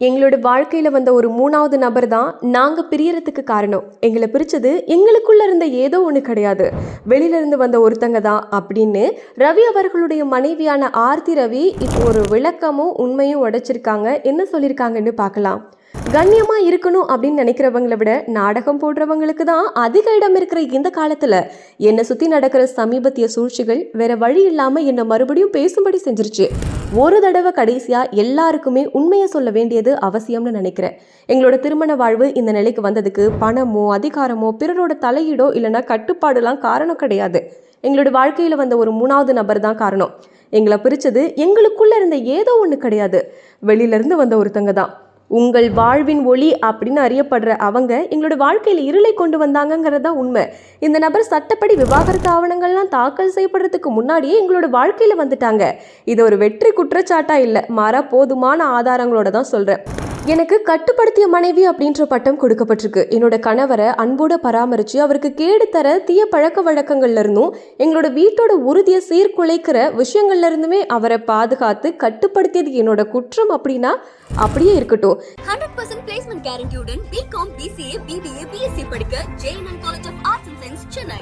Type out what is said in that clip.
எங்களோட வாழ்க்கையில வந்த ஒரு 3வது நபர் தான் நாங்க பிரியறதுக்கு காரணம். எங்கள பிரிச்சது எங்களுக்குள்ள இருந்த ஏதோ ஒண்ணு கிடையாது. வெளியில இருந்து வந்த ஒருத்தங்க தான் அப்படின்னு ரவி அவர்களுடைய மனைவியான ஆர்த்தி ரவி இப்போ ஒரு விளக்கமும் உண்மையும் உடைச்சிருக்காங்க. என்ன சொல்லியிருக்காங்கன்னு பார்க்கலாம். கண்ணியமா இருக்கணும் அப்படின்னு நினைக்கிறவங்களை விட நாடகம் போடுறவங்களுக்கு தான் அதிக இடம் இருக்கிற இந்த காலத்துல என்னை சுத்தி நடக்கிற சமீபத்திய சூழ்ச்சிகள் வேற வழி இல்லாம என்னை மறுபடியும் பேசும்படி செஞ்சிருச்சு. ஒரு தடவை கடைசியா எல்லாருக்குமே உண்மையை சொல்ல வேண்டியது அவசியம்னு நினைக்கிறேன். எங்களோட திருமண வாழ்வு இந்த நிலைக்கு வந்ததுக்கு பணமோ அதிகாரமோ பிறரோட தலையீடோ இல்லைன்னா கட்டுப்பாடுலாம் காரணம் கிடையாது. எங்களோட வாழ்க்கையில வந்த ஒரு 3வது நபர் தான் காரணம். எங்களை பிரிச்சது எங்களுக்குள்ள இருந்த ஏதோ ஒண்ணு கிடையாது, வெளியில இருந்து வந்த ஒருத்தங்க தான். உங்கள் வாழ்வின் ஒளி அப்படின்னு அறியப்படுற அவங்க எங்களோட வாழ்க்கையில இருளை கொண்டு வந்தாங்கிறது தான் உண்மை. இந்த நபர் சட்டப்படி விவாகரத்து ஆவணங்கள்லாம் தாக்கல் செய்யப்படுறதுக்கு முன்னாடியே எங்களோட வாழ்க்கையில வந்துட்டாங்க. இது ஒரு வெற்றி குற்றச்சாட்டா இல்லை, மாறா போதுமான ஆதாரங்களோட தான் சொல்றேன். எனக்கு கட்டுப்படுத்திய மனைவி அப்படின்ற பட்டம் கொடுக்கப்பட்டிருக்கு. என்னோட கணவரை அன்போட பராமரித்து அவருக்கு கேடு தர தீய பழக்க வழக்கங்கள்ல இருந்தும் எங்களோட வீட்டோட உறுதியை சீர்குலைக்கிற விஷயங்கள்ல இருந்துமே அவரை பாதுகாத்து கட்டுப்படுத்தியது என்னோட குற்றம் அப்படின்னா அப்படியே இருக்கட்டும். 100% பிளேஸ்மெண்ட் கேரண்டியுடன் பிகாம், பிசிஏ, பிபிஏ, பிஎஸ்சி படிக்க JNN college of arts and science, Chennai.